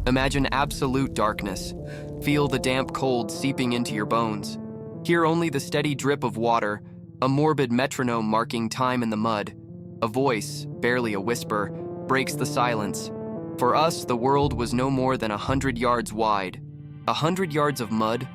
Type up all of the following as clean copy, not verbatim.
Imagine absolute darkness. Feel the damp cold seeping into your bones. Hear only the steady drip of water, a morbid metronome marking time in the mud. A voice, barely a whisper, breaks the silence. For us, the world was no more than 100 yards wide. 100 yards of mud,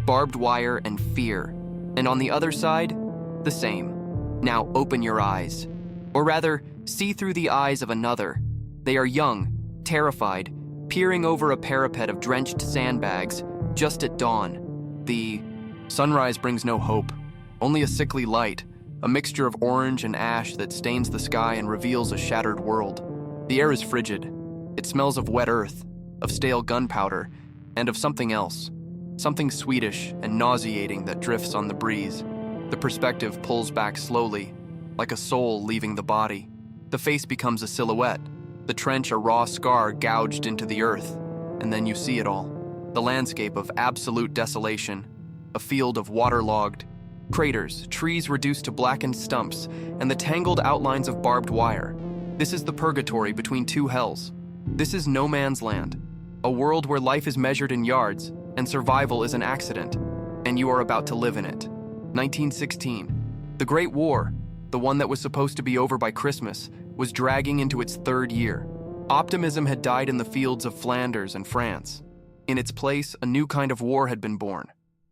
barbed wire, and fear. And on the other side, the same. Now open your eyes. Or rather, see through the eyes of another. They are young, terrified, peering over a parapet of drenched sandbags, just at dawn. The sunrise brings no hope, only a sickly light, a mixture of orange and ash that stains the sky and reveals a shattered world. The air is frigid. It smells of wet earth, of stale gunpowder, and of something else. Something Swedish and nauseating that drifts on the breeze. The perspective pulls back slowly, like a soul leaving the body. The face becomes a silhouette, the trench a raw scar gouged into the earth, and then you see it all. The landscape of absolute desolation, a field of waterlogged craters, trees reduced to blackened stumps, and the tangled outlines of barbed wire. This is the purgatory between two hells. This is no man's land, a world where life is measured in yards and survival is an accident, and you are about to live in it. 1916. The Great War, the one that was supposed to be over by Christmas, was dragging into its third year. Optimism had died in the fields of Flanders and France. In its place, a new kind of war had been born.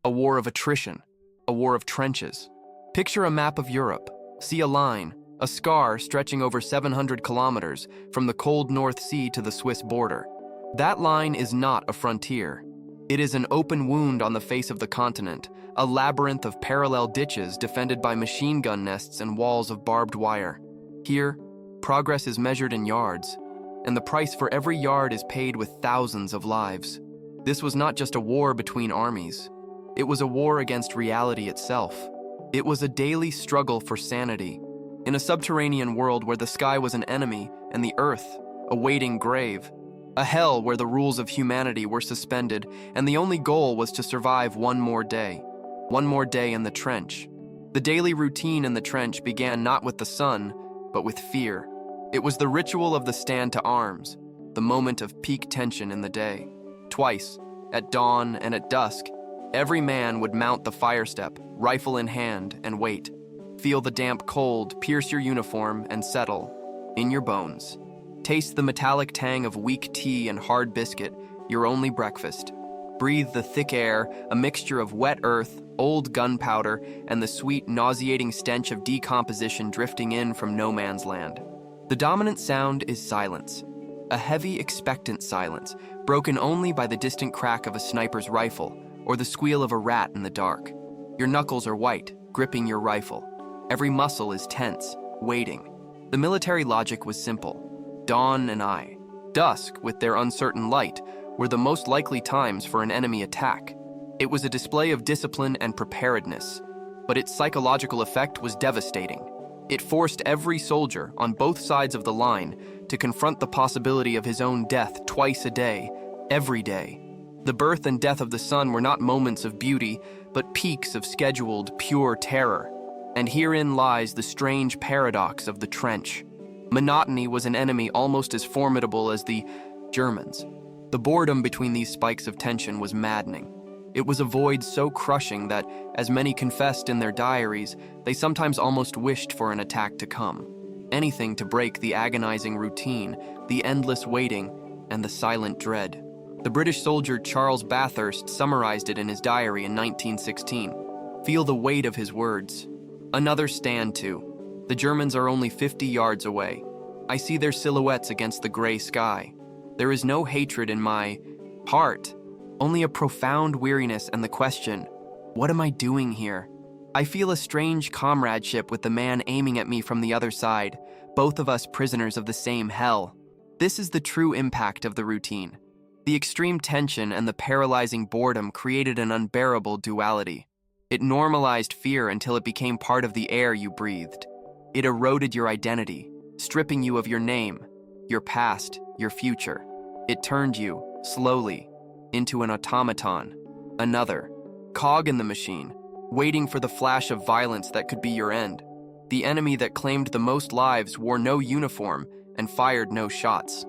A war of attrition. A war of trenches. Picture a map of Europe. See a line, a scar stretching over 700 kilometers from the cold North Sea to the Swiss border. That line is not a frontier. It is an open wound on the face of the continent, a labyrinth of parallel ditches defended by machine gun nests and walls of barbed wire. Here, progress is measured in yards, and the price for every yard is paid with thousands of lives. This was not just a war between armies. It was a war against reality itself. It was a daily struggle for sanity. In a subterranean world where the sky was an enemy and the earth a waiting grave. A hell where the rules of humanity were suspended and the only goal was to survive one more day. One more day in the trench. The daily routine in the trench began not with the sun, but with fear. It was the ritual of the stand to arms, the moment of peak tension in the day. Twice, at dawn and at dusk, every man would mount the fire step, rifle in hand, and wait. Feel the damp cold pierce your uniform and settle in your bones. Taste the metallic tang of weak tea and hard biscuit, your only breakfast. Breathe the thick air, a mixture of wet earth, old gunpowder, and the sweet, nauseating stench of decomposition drifting in from no man's land. The dominant sound is silence. A heavy, expectant silence, broken only by the distant crack of a sniper's rifle or the squeal of a rat in the dark. Your knuckles are white, gripping your rifle. Every muscle is tense, waiting. The military logic was simple. Dawn and I, dusk with their uncertain light, were the most likely times for an enemy attack. It was a display of discipline and preparedness, but its psychological effect was devastating. It forced every soldier on both sides of the line to confront the possibility of his own death twice a day, every day. The birth and death of the sun were not moments of beauty, but peaks of scheduled, pure terror. And herein lies the strange paradox of the trench. Monotony was an enemy almost as formidable as the Germans. The boredom between these spikes of tension was maddening. It was a void so crushing that, as many confessed in their diaries, they sometimes almost wished for an attack to come. Anything to break the agonizing routine, the endless waiting, and the silent dread. The British soldier Charles Bathurst summarized it in his diary in 1916. Feel the weight of his words. Another stand to. The Germans are only 50 yards away. I see their silhouettes against the gray sky. There is no hatred in my heart, only a profound weariness and the question, what am I doing here? I feel a strange comradeship with the man aiming at me from the other side, both of us prisoners of the same hell. This is the true impact of the routine. The extreme tension and the paralyzing boredom created an unbearable duality. It normalized fear until it became part of the air you breathed. It eroded your identity, stripping you of your name, your past, your future. It turned you, slowly, into an automaton, another, cog in the machine, waiting for the flash of violence that could be your end. The enemy that claimed the most lives wore no uniform and fired no shots.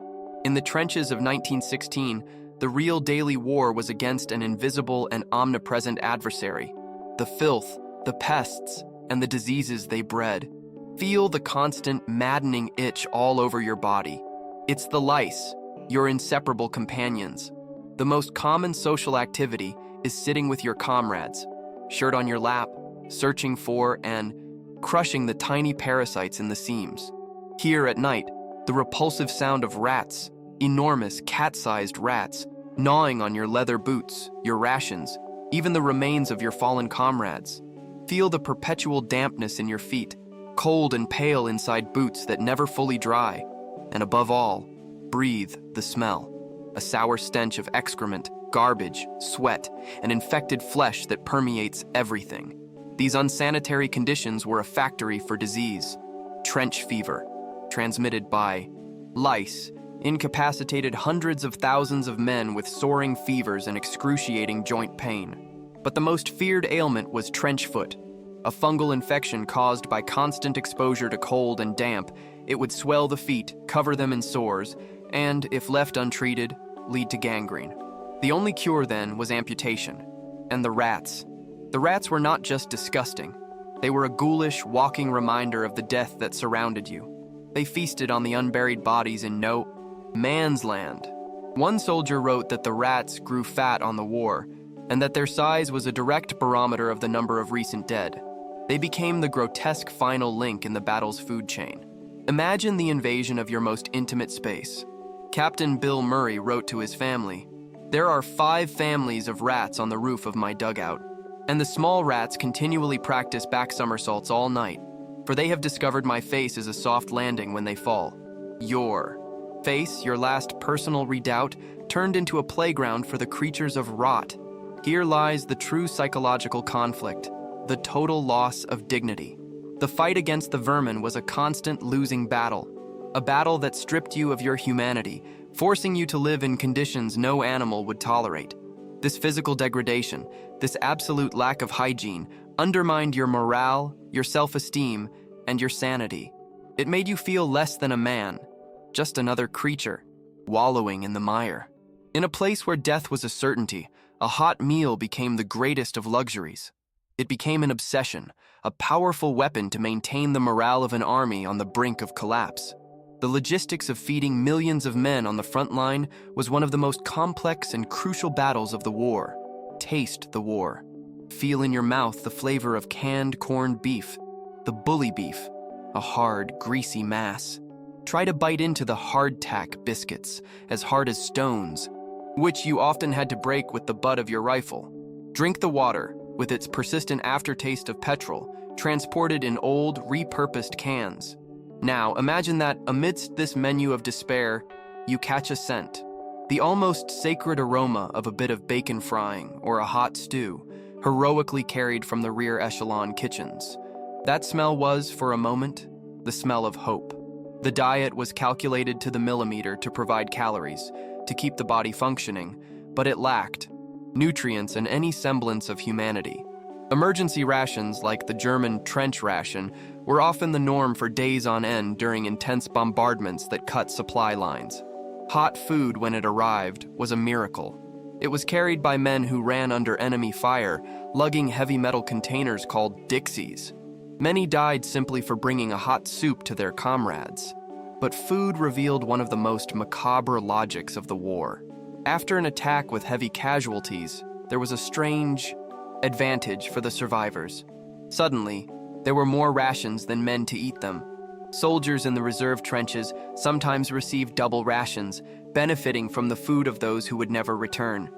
In the trenches of 1916, The real daily war was against an invisible and omnipresent adversary, the filth, the pests, and the diseases they bred. Feel the constant, maddening itch all over your body. It's the lice, your inseparable companions. The most common social activity is sitting with your comrades, shirt on your lap, searching for and crushing the tiny parasites in the seams. Here at night, the repulsive sound of rats, enormous cat-sized rats, gnawing on your leather boots, your rations, even the remains of your fallen comrades. Feel the perpetual dampness in your feet, cold and pale inside boots that never fully dry, and above all, breathe the smell, a sour stench of excrement, garbage, sweat, and infected flesh that permeates everything. These unsanitary conditions were a factory for disease. Trench fever, transmitted by lice, incapacitated hundreds of thousands of men with soaring fevers and excruciating joint pain. But the most feared ailment was trench foot, a fungal infection caused by constant exposure to cold and damp. It would swell the feet, cover them in sores, and, if left untreated, lead to gangrene. The only cure then was amputation. And the rats. The rats were not just disgusting. They were a ghoulish, walking reminder of the death that surrounded you. They feasted on the unburied bodies in no man's land. One soldier wrote that the rats grew fat on the war, and that their size was a direct barometer of the number of recent dead. They became the grotesque final link in the battle's food chain. Imagine the invasion of your most intimate space. Captain Bill Murray wrote to his family, "There are 5 families of rats on the roof of my dugout, and the small rats continually practice back somersaults all night, for they have discovered my face is a soft landing when they fall. Your face, your last personal redoubt, turned into a playground for the creatures of rot. Here lies the true psychological conflict, the total loss of dignity. The fight against the vermin was a constant losing battle, a battle that stripped you of your humanity, forcing you to live in conditions no animal would tolerate. This physical degradation, this absolute lack of hygiene, undermined your morale, your self-esteem, and your sanity. It made you feel less than a man, just another creature, wallowing in the mire. In a place where death was a certainty, a hot meal became the greatest of luxuries. It became an obsession, a powerful weapon to maintain the morale of an army on the brink of collapse. The logistics of feeding millions of men on the front line was one of the most complex and crucial battles of the war. Taste the war. Feel in your mouth the flavor of canned corned beef, the bully beef, a hard, greasy mass. Try to bite into the hardtack biscuits, as hard as stones, which you often had to break with the butt of your rifle. Drink the water, with its persistent aftertaste of petrol, transported in old, repurposed cans. Now, imagine that amidst this menu of despair, you catch a scent, the almost sacred aroma of a bit of bacon frying or a hot stew, heroically carried from the rear echelon kitchens. That smell was, for a moment, the smell of hope. The diet was calculated to the millimeter to provide calories, to keep the body functioning, but it lacked nutrients and any semblance of humanity. Emergency rations, like the German trench ration, were often the norm for days on end during intense bombardments that cut supply lines. Hot food, when it arrived, was a miracle. It was carried by men who ran under enemy fire, lugging heavy metal containers called Dixies. Many died simply for bringing a hot soup to their comrades. But food revealed one of the most macabre logics of the war. After an attack with heavy casualties, there was a strange advantage for the survivors. Suddenly, there were more rations than men to eat them. Soldiers in the reserve trenches sometimes received double rations, benefiting from the food of those who would never return.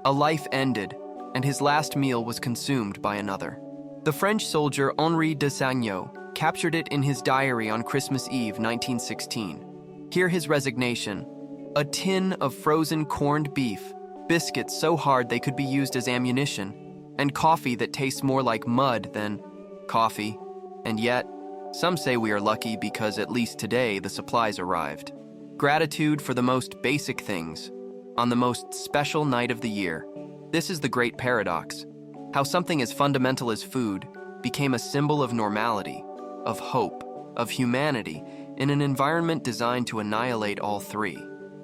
A life ended, and his last meal was consumed by another. The French soldier Henri de Sagnaud captured it in his diary on Christmas Eve, 1916. Hear his resignation: a tin of frozen corned beef, biscuits so hard they could be used as ammunition, and coffee that tastes more like mud than coffee. And yet, some say we are lucky because at least today the supplies arrived. Gratitude for the most basic things, on the most special night of the year. This is the great paradox. How something as fundamental as food became a symbol of normality, of hope, of humanity, in an environment designed to annihilate all three.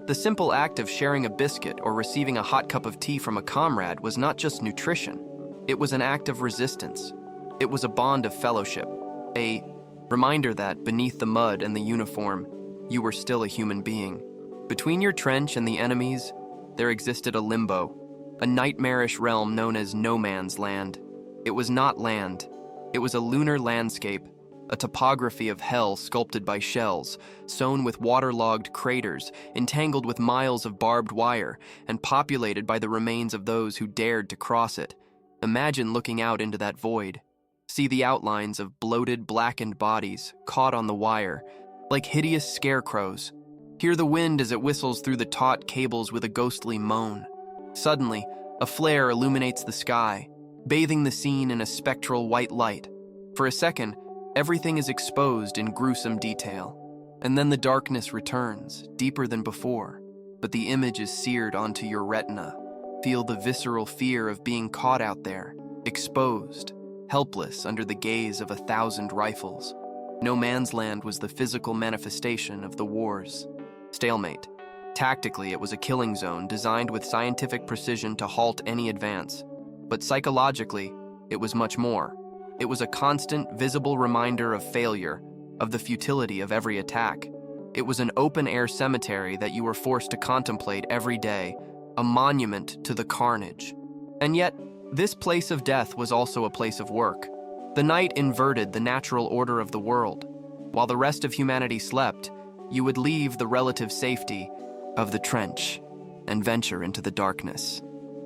The simple act of sharing a biscuit or receiving a hot cup of tea from a comrade was not just nutrition. It was an act of resistance. It was a bond of fellowship, a reminder that beneath the mud and the uniform, you were still a human being. Between your trench and the enemies, there existed a limbo, a nightmarish realm known as no man's land. It was not land. It was a lunar landscape, a topography of hell sculpted by shells, sown with waterlogged craters, entangled with miles of barbed wire, and populated by the remains of those who dared to cross it. Imagine looking out into that void. See the outlines of bloated, blackened bodies caught on the wire, like hideous scarecrows. Hear the wind as it whistles through the taut cables with a ghostly moan. Suddenly, a flare illuminates the sky, bathing the scene in a spectral white light. For a second, everything is exposed in gruesome detail. And then the darkness returns, deeper than before, but the image is seared onto your retina. Feel the visceral fear of being caught out there, exposed, helpless under the gaze of 1,000 rifles. No Man's Land was the physical manifestation of the war's stalemate. Tactically, it was a killing zone designed with scientific precision to halt any advance. But psychologically, it was much more. It was a constant, visible reminder of failure, of the futility of every attack. It was an open-air cemetery that you were forced to contemplate every day, a monument to the carnage. And yet, this place of death was also a place of work. The night inverted the natural order of the world. While the rest of humanity slept, you would leave the relative safety of the trench and venture into the darkness.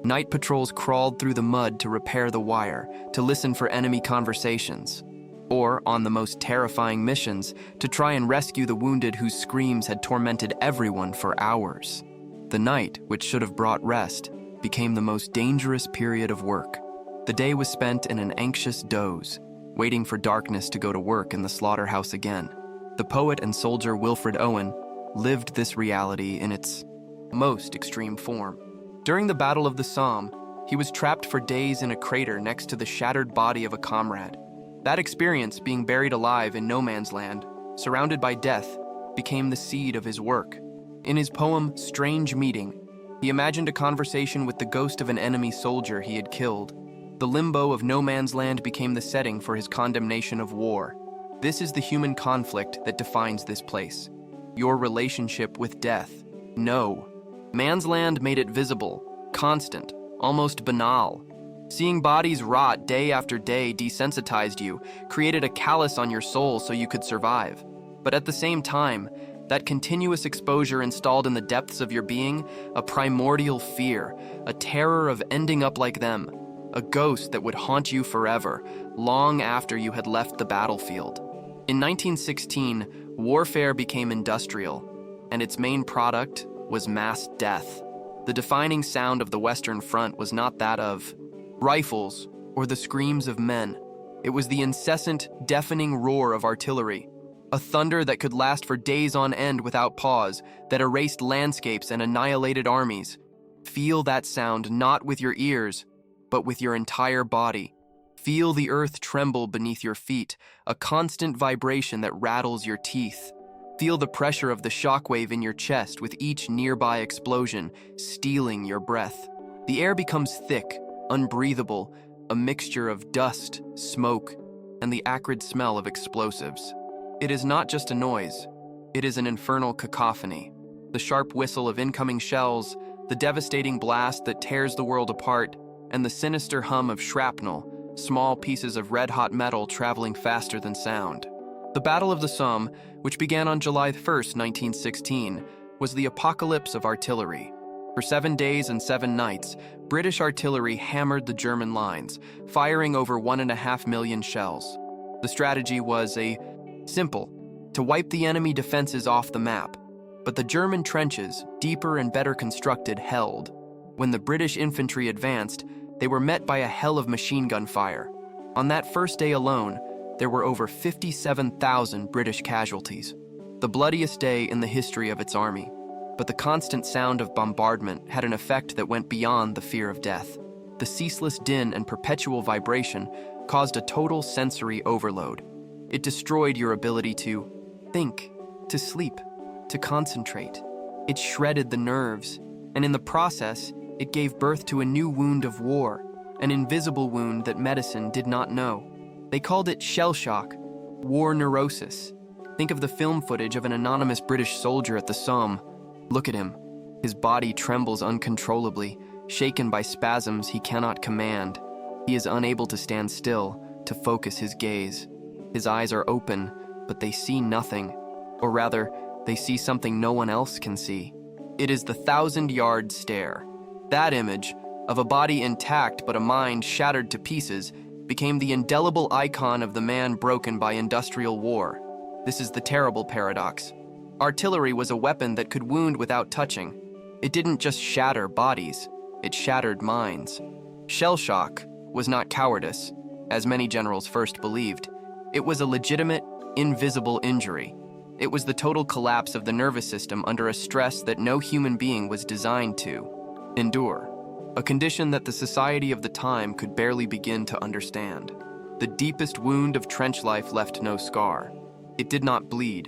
Night patrols crawled through the mud to repair the wire, to listen for enemy conversations, or, on the most terrifying missions, to try and rescue the wounded whose screams had tormented everyone for hours. The night, which should have brought rest, became the most dangerous period of work. The day was spent in an anxious doze, waiting for darkness to go to work in the slaughterhouse again. The poet and soldier Wilfred Owen lived this reality in its most extreme form. During the Battle of the Somme, he was trapped for days in a crater next to the shattered body of a comrade. That experience, being buried alive in no man's land, surrounded by death, became the seed of his work. In his poem, Strange Meeting, he imagined a conversation with the ghost of an enemy soldier he had killed. The limbo of no man's land became the setting for his condemnation of war. This is the human conflict that defines this place. Your relationship with death. No. Man's Land made it visible, constant, almost banal. Seeing bodies rot day after day desensitized you, created a callus on your soul so you could survive. But at the same time, that continuous exposure installed in the depths of your being a primordial fear, a terror of ending up like them, a ghost that would haunt you forever, long after you had left the battlefield. In 1916, warfare became industrial, and its main product was mass death. The defining sound of the Western Front was not that of rifles or the screams of men. It was the incessant, deafening roar of artillery, a thunder that could last for days on end without pause, that erased landscapes and annihilated armies. Feel that sound not with your ears, but with your entire body. Feel the earth tremble beneath your feet, a constant vibration that rattles your teeth. Feel the pressure of the shockwave in your chest with each nearby explosion, stealing your breath. The air becomes thick, unbreathable, a mixture of dust, smoke, and the acrid smell of explosives. It is not just a noise, it is an infernal cacophony. The sharp whistle of incoming shells, the devastating blast that tears the world apart, and the sinister hum of shrapnel, small pieces of red-hot metal traveling faster than sound. The Battle of the Somme, which began on July 1st, 1916, was the apocalypse of artillery. For 7 days and 7 nights, British artillery hammered the German lines, firing over 1.5 million shells. The strategy was simple, to wipe the enemy defenses off the map. But the German trenches, deeper and better constructed, held. When the British infantry advanced, they were met by a hell of machine gun fire. On that first day alone, there were over 57,000 British casualties, the bloodiest day in the history of its army. But the constant sound of bombardment had an effect that went beyond the fear of death. The ceaseless din and perpetual vibration caused a total sensory overload. It destroyed your ability to think, to sleep, to concentrate. It shredded the nerves, and in the process, it gave birth to a new wound of war, an invisible wound that medicine did not know. They called it shell shock, war neurosis. Think of the film footage of an anonymous British soldier at the Somme. Look at him. His body trembles uncontrollably, shaken by spasms he cannot command. He is unable to stand still, to focus his gaze. His eyes are open, but they see nothing. Or rather, they see something no one else can see. It is the 1,000-yard stare. That image, of a body intact but a mind shattered to pieces, became the indelible icon of the man broken by industrial war. This is the terrible paradox. Artillery was a weapon that could wound without touching. It didn't just shatter bodies, it shattered minds. Shell shock was not cowardice, as many generals first believed. It was a legitimate, invisible injury. It was the total collapse of the nervous system under a stress that no human being was designed to endure. A condition that the society of the time could barely begin to understand. The deepest wound of trench life left no scar. It did not bleed.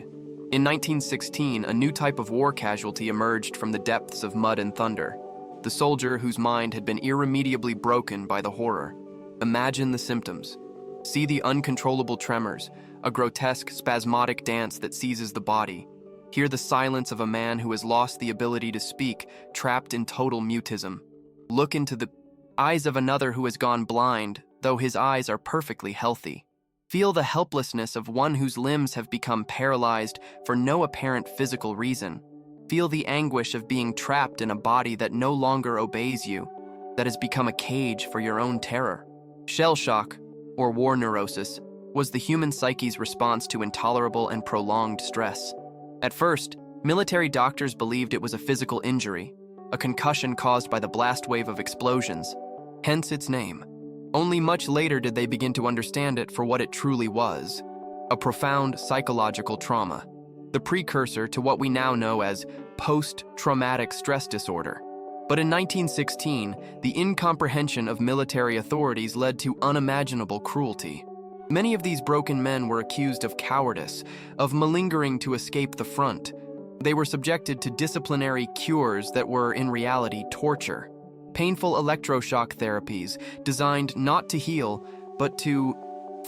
In 1916, a new type of war casualty emerged from the depths of mud and thunder. The soldier whose mind had been irremediably broken by the horror. Imagine the symptoms. See the uncontrollable tremors, a grotesque, spasmodic dance that seizes the body. Hear the silence of a man who has lost the ability to speak, trapped in total mutism. Look into the eyes of another who has gone blind, though his eyes are perfectly healthy. Feel the helplessness of one whose limbs have become paralyzed for no apparent physical reason. Feel the anguish of being trapped in a body that no longer obeys you, that has become a cage for your own terror. Shell shock, or war neurosis, was the human psyche's response to intolerable and prolonged stress. At first, military doctors believed it was a physical injury, a concussion caused by the blast wave of explosions, hence its name. Only much later did they begin to understand it for what it truly was, a profound psychological trauma, the precursor to what we now know as post-traumatic stress disorder. But in 1916, the incomprehension of military authorities led to unimaginable cruelty. Many of these broken men were accused of cowardice, of malingering to escape the front. They were subjected to disciplinary cures that were, in reality, torture. Painful electroshock therapies designed not to heal, but to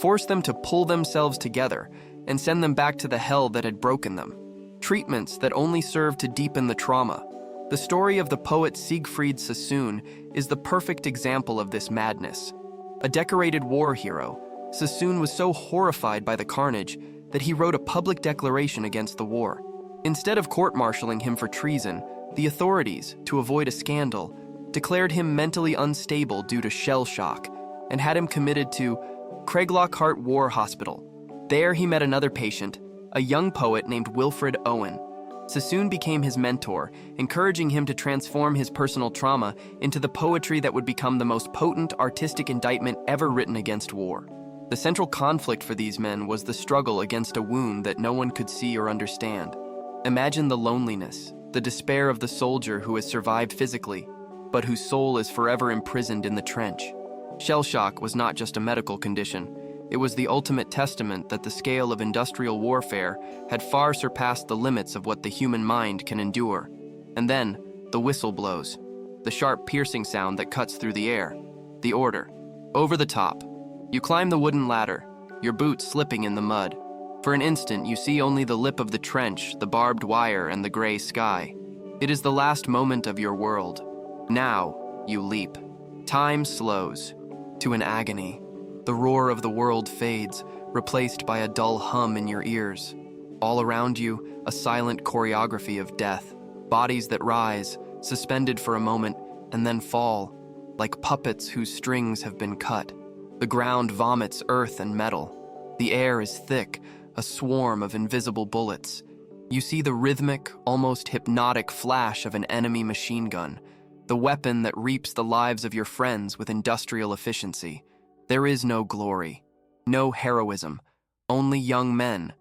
force them to pull themselves together and send them back to the hell that had broken them. Treatments that only served to deepen the trauma. The story of the poet Siegfried Sassoon is the perfect example of this madness. A decorated war hero, Sassoon was so horrified by the carnage that he wrote a public declaration against the war. Instead of court-martialing him for treason, the authorities, to avoid a scandal, declared him mentally unstable due to shell shock and had him committed to Craiglockhart War Hospital. There he met another patient, a young poet named Wilfred Owen. Sassoon became his mentor, encouraging him to transform his personal trauma into the poetry that would become the most potent artistic indictment ever written against war. The central conflict for these men was the struggle against a wound that no one could see or understand. Imagine the loneliness, the despair of the soldier who has survived physically, but whose soul is forever imprisoned in the trench. Shell shock was not just a medical condition. It was the ultimate testament that the scale of industrial warfare had far surpassed the limits of what the human mind can endure. And then, the whistle blows, the sharp piercing sound that cuts through the air. The order. Over the top. You climb the wooden ladder, your boots slipping in the mud. For an instant, you see only the lip of the trench, the barbed wire, and the gray sky. It is the last moment of your world. Now, you leap. Time slows to an agony. The roar of the world fades, replaced by a dull hum in your ears. All around you, a silent choreography of death. Bodies that rise, suspended for a moment, and then fall, like puppets whose strings have been cut. The ground vomits earth and metal. The air is thick, a swarm of invisible bullets. You see the rhythmic, almost hypnotic flash of an enemy machine gun, the weapon that reaps the lives of your friends with industrial efficiency. There is no glory, no heroism, only young men,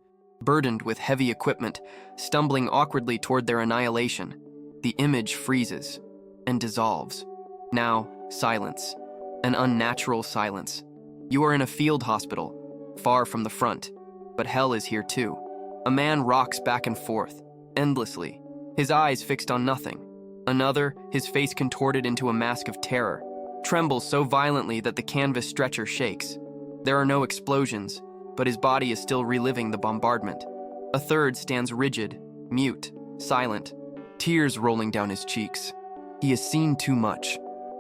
burdened with heavy equipment, stumbling awkwardly toward their annihilation. The image freezes and dissolves. Now, silence, an unnatural silence. You are in a field hospital, far from the front, but hell is here too. A man rocks back and forth, endlessly, his eyes fixed on nothing. Another, his face contorted into a mask of terror, trembles so violently that the canvas stretcher shakes. There are no explosions, but his body is still reliving the bombardment. A third stands rigid, mute, silent, tears rolling down his cheeks. He has seen too much.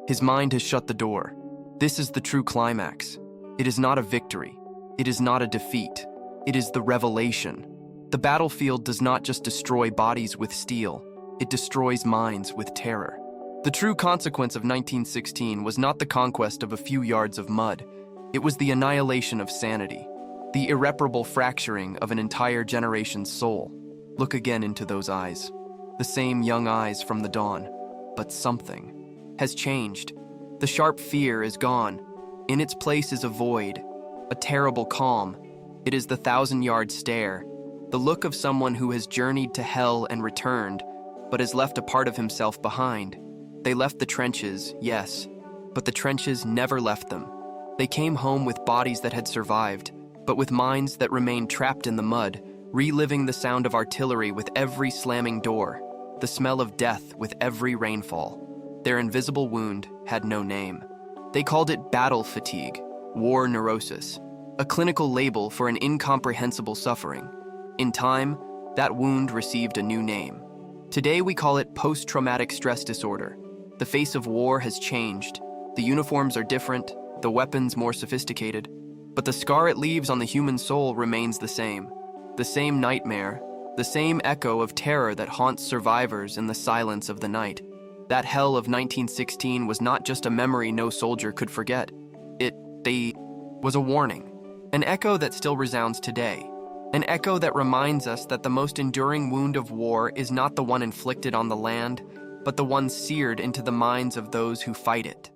His mind has shut the door. This is the true climax. It is not a victory. It is not a defeat. It is the revelation. The battlefield does not just destroy bodies with steel. It destroys minds with terror. The true consequence of 1916 was not the conquest of a few yards of mud. It was the annihilation of sanity, the irreparable fracturing of an entire generation's soul. Look again into those eyes. The same young eyes from the dawn. But something has changed. The sharp fear is gone. In its place is a void, a terrible calm. It is the 1,000-yard stare, the look of someone who has journeyed to hell and returned, but has left a part of himself behind. They left the trenches, yes, but the trenches never left them. They came home with bodies that had survived, but with minds that remained trapped in the mud, reliving the sound of artillery with every slamming door, the smell of death with every rainfall. Their invisible wound had no name. They called it battle fatigue, war neurosis, a clinical label for an incomprehensible suffering. In time, that wound received a new name. Today we call it post-traumatic stress disorder. The face of war has changed. The uniforms are different, the weapons more sophisticated, but the scar it leaves on the human soul remains the same. The same nightmare, the same echo of terror that haunts survivors in the silence of the night. That hell of 1916 was not just a memory no soldier could forget. It was a warning, an echo that still resounds today. An echo that reminds us that the most enduring wound of war is not the one inflicted on the land, but the one seared into the minds of those who fight it.